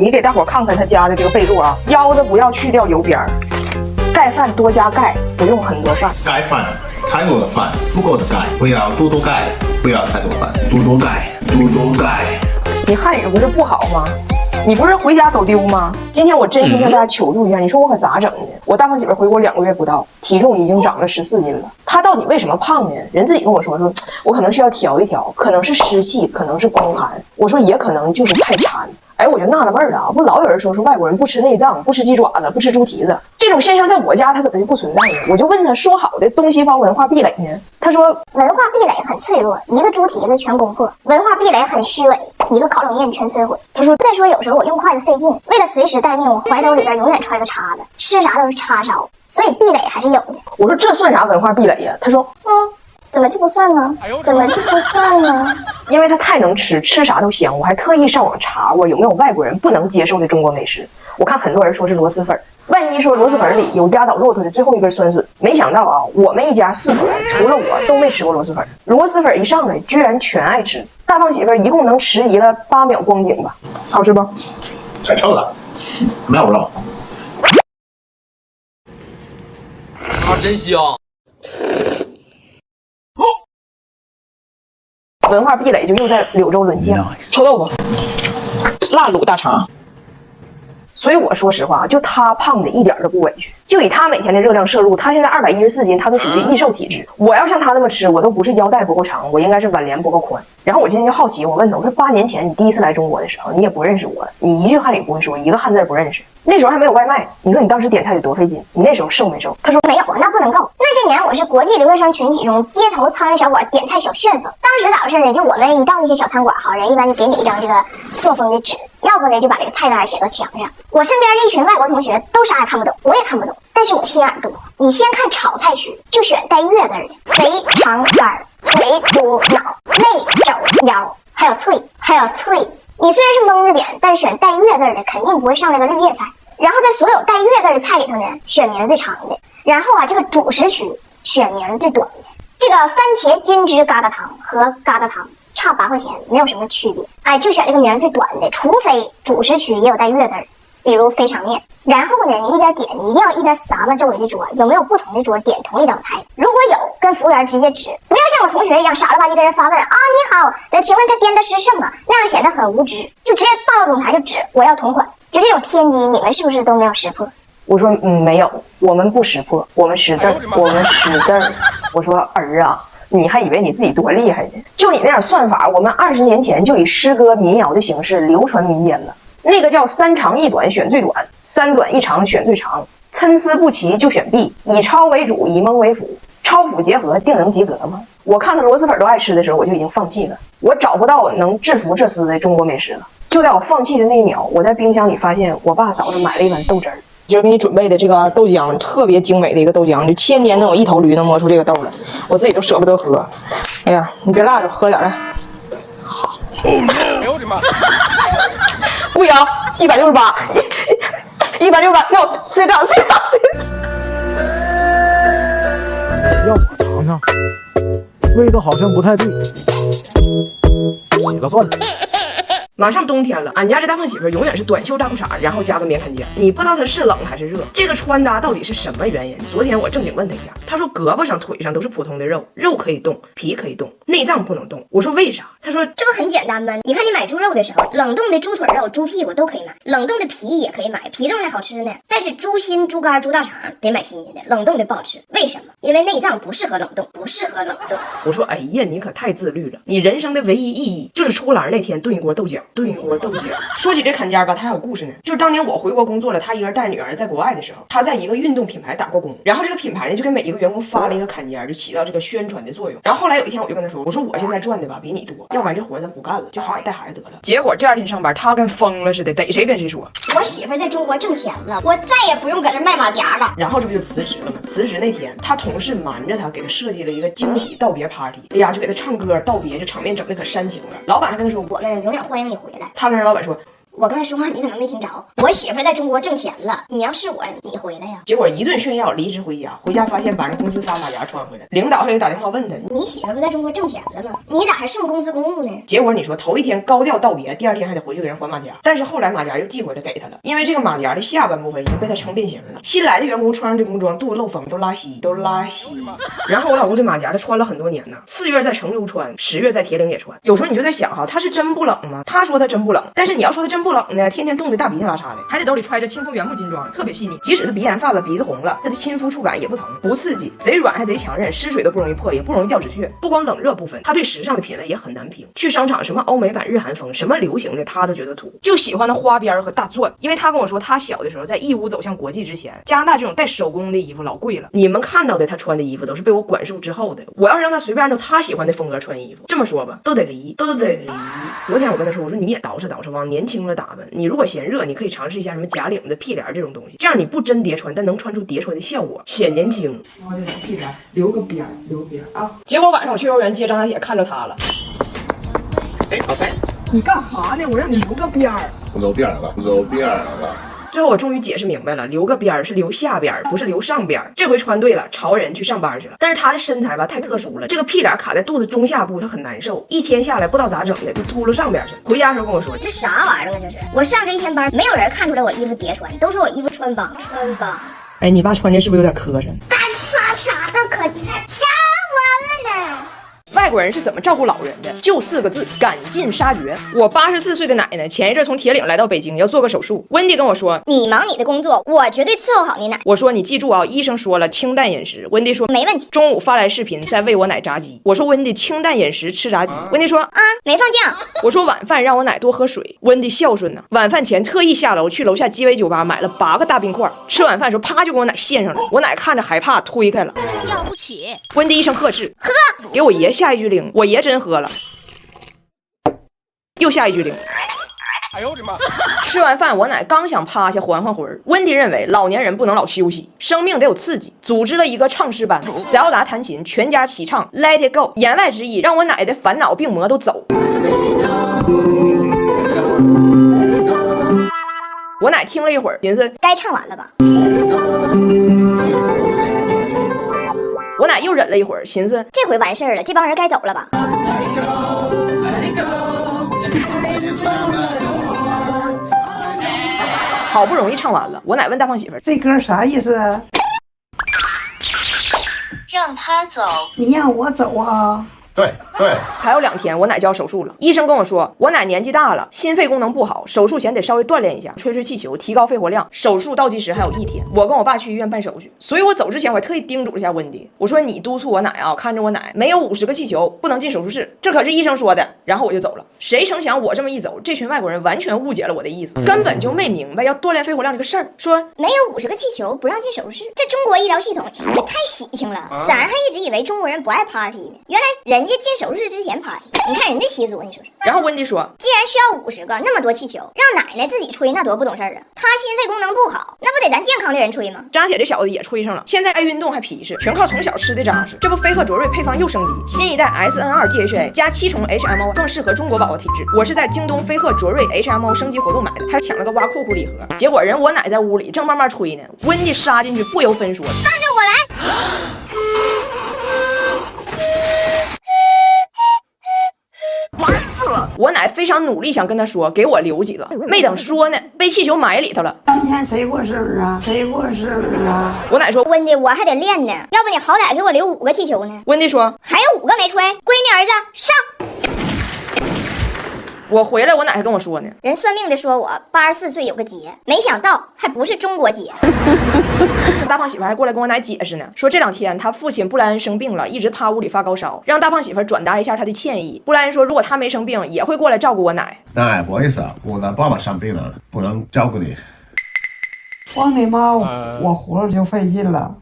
你给大伙看看他家的这个备注啊，腰子不要去掉油边儿，盖饭多加钙，不用很多饭。盖饭太多的饭，不够的钙，不要多钙，不要太多饭，多钙，多钙。你汉语不是不好吗？你不是回家走丢吗？今天我真心向大家求助一下，你说我可咋整呢？我大胖媳妇回国2个月不到，体重已经长了14斤了。她到底为什么胖呢？人自己跟我说，我可能需要调一调，可能是湿气，可能是宫寒。我说也可能就是太馋。哎，我就纳了闷了啊！不老有人说外国人不吃内脏，不吃鸡爪子，不吃猪蹄子，这种现象在我家它怎么就不存在呢？我就问他，说好的东西方文化壁垒呢？他说文化壁垒很脆弱，一个猪蹄子全攻破；文化壁垒很虚伪，一个烤冷面全摧毁。他说再说有时候我用筷子费劲，为了随时待命，我怀兜里边永远揣个叉子，吃啥都是叉烧，所以壁垒还是有的。我说这算啥文化壁垒呀？他说怎么就不算呢？怎么就不算呢？因为他太能吃，吃啥都香。我还特意上网查过有没有外国人不能接受的中国美食。我看很多人说是螺蛳粉，万一说螺蛳粉里有压倒骆驼的最后一根酸笋，没想到啊，我们一家4口人除了我都没吃过螺蛳粉。螺蛳粉一上来，居然全爱吃。大胖媳妇一共能迟疑了8秒光景吧？好吃不？太臭了，没有肉。啊，真香！文化壁垒就又在柳州沦陷。臭豆腐、辣卤大肠。所以我说实话，就他胖的一点都不委屈。就以他每天的热量摄入，他现在214斤，他都属于易瘦体质。我要像他那么吃，我都不是腰带不够长，我应该是挽联不够宽。然后我今天就好奇，我问他，我说8年前你第一次来中国的时候，你也不认识我，你一句汉语不会说，一个汉字不认识，那时候还没有外卖，你说你当时点菜得多费劲，你那时候瘦没瘦？他说没有，那不能够。那些年我是国际留学生群体中街头苍蝇小馆点菜小旋风。当时咋回事呢？就我们一到那些小餐馆，好人一般就给你一张这个作风的纸，要不呢就把这个菜单写到墙上。我身边这一群外国同学都啥也看不懂，我也看不懂，但是我心眼多。你先看炒菜区，就选带月字的，肥肠肝、腿骨脑、内肘腰，还有脆。你虽然是蒙着点，但是选带月字的肯定不会上来个绿叶菜。然后在所有带月字的菜里头呢，选名最长的。然后啊，这个主食区选名最短的。这个番茄金汁疙瘩汤和疙瘩汤差8块钱，没有什么区别。哎，就选这个名最短的，除非主食区也有带月字，比如肥肠面。然后呢，你一边点，你一定要一边撒吧周围的桌，有没有不同的桌点同一道菜？如果有，跟服务员直接指，不要像我同学一样傻了吧唧跟人发问啊，你好，请问他点的是什么？那样显得很无知，就直接霸道总裁就指我要同款。就这种天机，你们是不是都没有识破？我说没有，我们不识破，我们识字，我们识字。我说儿啊，你还以为你自己多厉害呢？就你那点算法，我们20年前就以诗歌民谣的形式流传民间了。那个叫3长1短选最短，3短1长选最长，参差不齐就选 B， 以抄为主，以蒙为辅，抄辅结合定能及格吗？我看到螺蛳粉都爱吃的时候，我就已经放弃了，我找不到能制服这厮的中国美食了。就在我放弃的那一秒，我在冰箱里发现我爸早上买了一碗豆汁儿。今儿给你准备的这个豆浆特别精美的一个豆浆，就1000年能有一头驴能磨出这个豆了，我自己都舍不得喝。哎呀，你别辣着，喝点来。哎呦我的妈！不行，168，168，no，睡觉。要我尝尝，味道好像不太对，洗了算了。马上冬天了，俺家这大胖媳妇永远是短袖大裤衩，然后加个棉坎肩。你不知道她是冷还是热，这个穿搭到底是什么原因？昨天我正经问她一下，她说胳膊上、腿上都是普通的肉，肉可以动，皮可以动，内脏不能动。我说为啥？她说这不很简单吗？你看你买猪肉的时候，冷冻的猪腿肉、猪屁股都可以买，冷冻的皮也可以买，皮冻还好吃呢。但是猪心、猪肝、猪大肠得买新鲜的，冷冻的不好吃。为什么？因为内脏不适合冷冻，不适合冷冻。我说哎呀，你可太自律了，你人生的唯一意义就是出栏那天炖一锅豆浆。说起这坎肩吧，他还有故事呢。就是当年我回国工作了，他一个人带女儿在国外的时候，他在一个运动品牌打过工，然后这个品牌呢就给每一个员工发了一个坎肩，就起到这个宣传的作用。然后后来有一天我就跟他说，我说我现在赚的吧比你多，要不然这活咱不干了，就好好带孩子得了。结果第2天上班，他跟疯了似的，逮谁跟谁说，我媳妇在中国挣钱了，我再也不用搁这卖马甲了。然后这不就辞职了吗？辞职那天，他同事瞒着他，给他设计了一个惊喜道别 party， 哎呀，就给他唱歌道别，就场面整的可煽情了。老板还跟他说，我们永远欢迎你回来。他跟人老板说，我刚才说话你可能没听着，我媳妇在中国挣钱了，你要是我，你回来呀。结果一顿炫耀，离职回家，回家发现把人公司发马甲穿回来，领导还给打电话问他，你媳妇不在中国挣钱了吗？你咋还顺公司公务呢？结果你说头一天高调道别，第二天还得回去给人还马甲，但是后来马甲又寄回来给他了，因为这个马甲的下半部分已经被他撑变形了。新来的员工穿上这工装，肚子漏风，都拉稀。然后我老公这马甲他穿了很多年呢，4月在成都穿，10月在铁岭也穿。有时候你就在想哈，他是真不冷吗？他说他真不冷，但是你要说他真不冷呢，天天冻得大鼻涕拉碴的，还得兜里揣着亲肤原木金装，特别细腻。即使他鼻炎犯了，鼻子红了，他的亲肤触感也不疼，不刺激，贼软还贼强韧，湿水都不容易破，也不容易掉脂屑。不光冷热部分，他对时尚的品味也很难评。去商场什么欧美版日韩风，什么流行的他都觉得土，就喜欢那花边和大钻。因为他跟我说，他小的时候在义乌走向国际之前，加拿大这种带手工的衣服老贵了。你们看到的他穿的衣服都是被我管束之后的，我要是让他随便按照他喜欢的风格穿衣服，这么说吧，都得离。昨天我跟他说，我说你也捯饬往年轻了打扮，你如果嫌热，你可以尝试一下什么假领子、屁帘这种东西，这样你不真叠穿，但能穿出叠穿的效果，显年轻。我得屁帘留个边啊！结果晚上我去幼儿园接张大铁，看着他了。哎，宝贝，你干啥呢？我让你留个边儿。揉边了。最后我终于解释明白了，留个边儿是留下边儿，不是留上边儿。这回穿对了，潮人去上班去了。但是他的身材吧太特殊了，这个屁帘卡在肚子中下部，他很难受。一天下来不知道咋整的，就秃噜上边去。回家的时候跟我说，这啥玩意儿啊？这是我上这一天班，没有人看出来我衣服叠穿，都说我衣服穿帮。哎，你爸穿这是不是有点磕碜？干啥的可劲，吓完了呢。外国人是怎么照顾老人的？就4个字：赶尽杀绝。我84岁的奶奶前一阵从铁岭来到北京，要做个手术。温迪跟我说：“你忙你的工作，我绝对伺候好你奶。”我说：“你记住啊，医生说了清淡饮食。”温迪说：“没问题。”中午发来视频在喂我奶炸鸡。我说：“温迪，清淡饮食吃炸鸡。”温迪说：“啊，没放酱。”我说：“晚饭让我奶多喝水。”温迪孝顺呢，晚饭前特意下楼去楼下鸡尾酒吧买了8个大冰块。吃晚饭的时候，啪就给我奶献上了。我奶看着害怕，推开了。要不起。温迪一声呵斥：“喝！”给我爷下一句令，我爷真喝了。又下一句令。哎呦我的妈！吃完饭，我奶刚想趴下缓缓魂儿，温迪认为老年人不能老休息，生命得有刺激，组织了一个唱诗班，在奥达弹琴，全家齐唱 Let It Go， 言外之意让我奶的烦恼病魔都走。我奶听了一会儿，寻思该唱完了吧。我奶又忍了一会儿，寻思这回完事儿了，这帮人该走了吧。好不容易唱完了，我奶问大胖媳妇儿：“这歌啥意思啊？让他走，你让我走啊？”对，还有2天，我奶就要手术了。医生跟我说，我奶年纪大了，心肺功能不好，手术前得稍微锻炼一下，吹气球，提高肺活量。手术倒计时还有1天，我跟我爸去医院办手续。所以我走之前，我还特意叮嘱了一下温迪，我说你督促我奶啊，看着我奶没有50个气球不能进手术室，这可是医生说的。然后我就走了。谁成想我这么一走，这群外国人完全误解了我的意思，根本就没明白要锻炼肺活量这个事儿。说没有50个气球不让进手术室，这中国医疗系统也太喜庆了。咱还一直以为中国人不爱 party 呢，原来人家进手术室之前 party， 你看人这习俗，你说说。然后温迪说，既然需要50个那么多气球，让奶奶自己吹，那多不懂事儿啊！她心肺功能不好，那不得咱健康的人吹吗？张铁这小子也吹上了，现在爱运动还皮实，全靠从小吃的扎实。这不飞鹤卓瑞配方又升级，新一代 SN2 DHA 加7重 HMO， 更适合中国宝宝体质。我是在京东飞鹤卓瑞 HMO 升级活动买的，还抢了个挖裤裤礼盒。结果人我奶在屋里正慢慢吹呢，温迪杀进去不由分说，放着我来。我奶非常努力想跟他说给我留几个，没等说呢，被气球埋里头了。今天谁过生日啊？谁过生日啊？我奶说，温迪，我还得练呢，要不你好歹给我留5个气球呢。温迪说，还有5个没吹，闺女儿子上。我回来，我奶还跟我说呢，人算命的说我84岁有个劫，没想到还不是中国劫。大胖媳妇还过来跟我奶解释呢，说这2天他父亲布莱恩生病了，一直趴屋里发高烧，让大胖媳妇转达一下他的歉意。布莱恩说，如果他没生病，也会过来照顾我奶。哎，不好意思啊，我的爸爸生病了，不能照顾你。光你妈，我活着就费劲了，